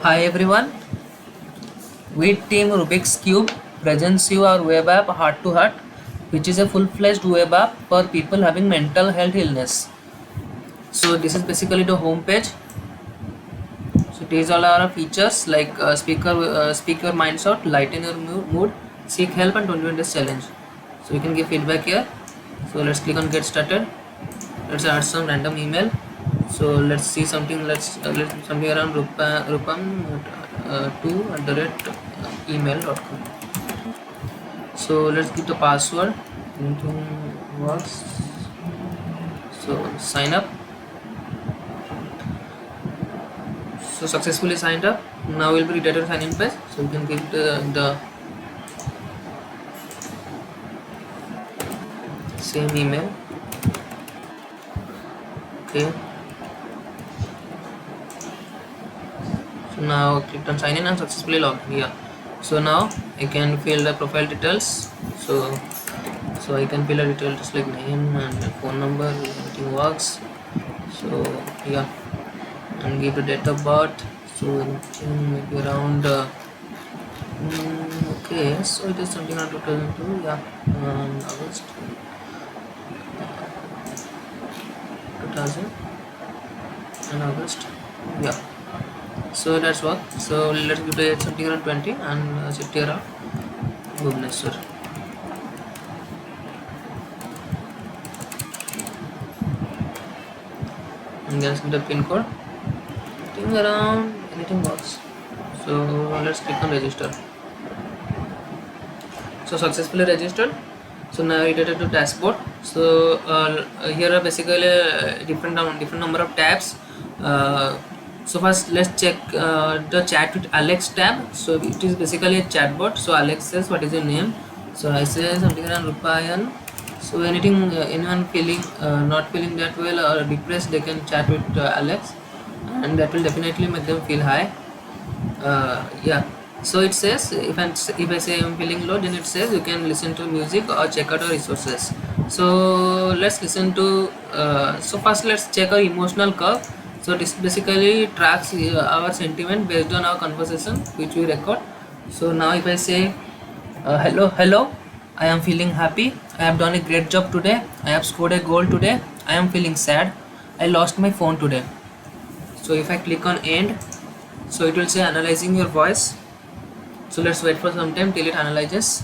Hi everyone, we team Rubik's Cube presents you our web app Heart to Heart, which is a full-fledged web app for people having mental health illness. So this is basically the home page. So these all are our features like speak your minds out, lighten your mood, seek help, and 21 days challenge. So you can give feedback here. So let's click on get started. Let's add some random email. So let's see something. Let's something around rupam 2 at the rate email.com. So let's give the password. Anything works. So sign up. So successfully signed up. Now we'll be redirected to sign in page. So you can give the same email. Okay. So now click on sign in and successfully logged in. Yeah. So now I can fill the profile details. So I can fill the details just like name and phone number. Everything works. So yeah, and give the date of birth. So maybe around. Okay, so it is something around 2002. Yeah, August 2000 and August. Yeah. So that's work. So let's give it something around 20 and city around Bhubaneswar. And then the pin code. Anything around anything works. So let's click on register. So successfully registered. So now it to dashboard. So here are basically different number of tabs. So first let's check the chat with Alex tab. So it is basically a chatbot. So Alex says what is your name. So I say something around Rupayan. So anything anyone feeling not feeling that well or depressed, they can chat with Alex, and that will definitely make them feel high. Yeah. So it says if I say I'm feeling low, then it says you can listen to music or check out our resources. So let's listen to. So first let's check our emotional curve. So this basically tracks our sentiment based on our conversation which we record. So now if I say hello, I am feeling happy. I have done a great job today. I have scored a goal today. I am feeling sad. I lost my phone today. So if I click on end, so it will say analyzing your voice. So let's wait for some time till it analyzes.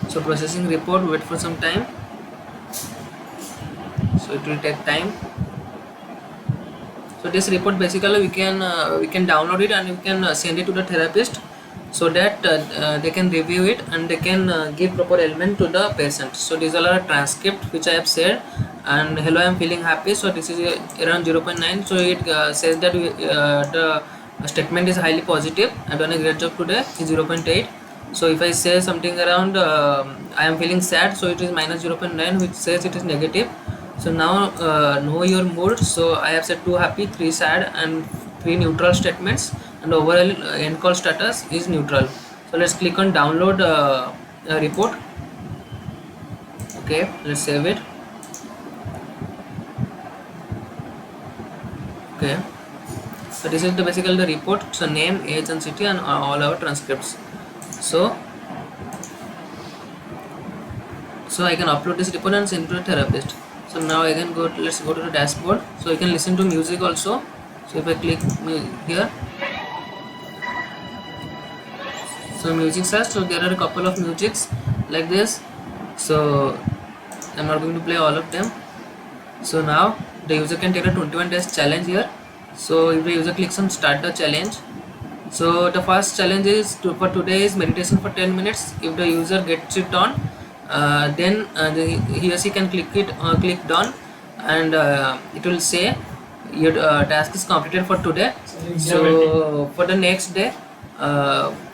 So processing report, wait for some time. So it will take time. So this report basically we can download it and we can send it to the therapist so that they can review it and they can give proper element to the patient. So these are a transcript which I have said, and hello, I am feeling happy. So this is around 0.9. So it says that the statement is highly positive. I have done a great job today is 0.8. So if I say something around I am feeling sad, so it is minus 0.9, which says it is negative. So now know your mood. So I have said 2 happy, 3 sad, and 3 neutral statements, and overall end call status is neutral. So let's click on download report. Okay, let's save it. Okay, so this is basically the report. So name, age, and city, and all our transcripts. So I can upload this report and send to a therapist. So now I can let's go to the dashboard. So you can listen to music also. So if I click here, so music search. So there are a couple of musics like this. So I'm not going to play all of them. So now the user can take a 21 days challenge here. So if the user clicks on start the challenge, so the first challenge is for today is meditation for 10 minutes. If the user gets it done, then he or she can click done, and it will say your task is completed for today. So for the next day,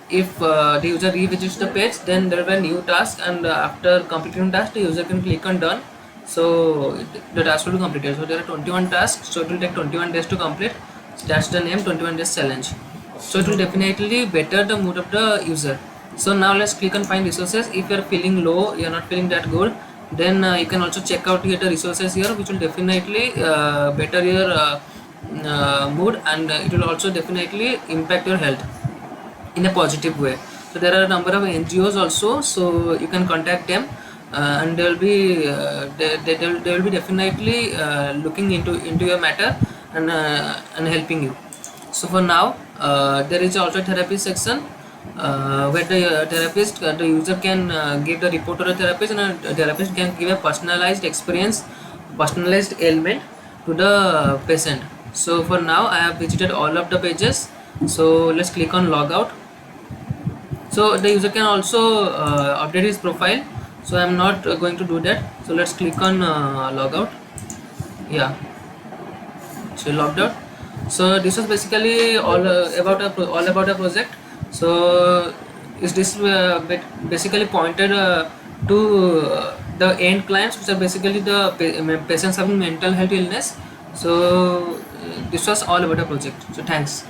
if the user revisits the page, then there will be a new task, and after completing task, the user can click on done. So the task will be completed. So there are 21 tasks, so it will take 21 days to complete. So that's the name, 21 days challenge. So it will definitely better the mood of the user. So now let's click on find resources. If you're feeling low, you're not feeling that good, then you can also check out here the resources here, which will definitely better your mood, and it will also definitely impact your health in a positive way. So there are a number of NGOs also, so you can contact them, and they will be definitely looking into your matter, and helping you. So for now, there is also a therapy section, where the user can give the report to the therapist, and a therapist can give a personalized ailment to the patient. So for now, I have visited all of the pages. So let's click on log out. So the user can also update his profile. So I'm not going to do that. So let's click on log out. Yeah, so logged out. So this was basically all about a project. So is this basically pointed to the end clients, which are basically the patients having mental health illness. So this was all about a project. So thanks.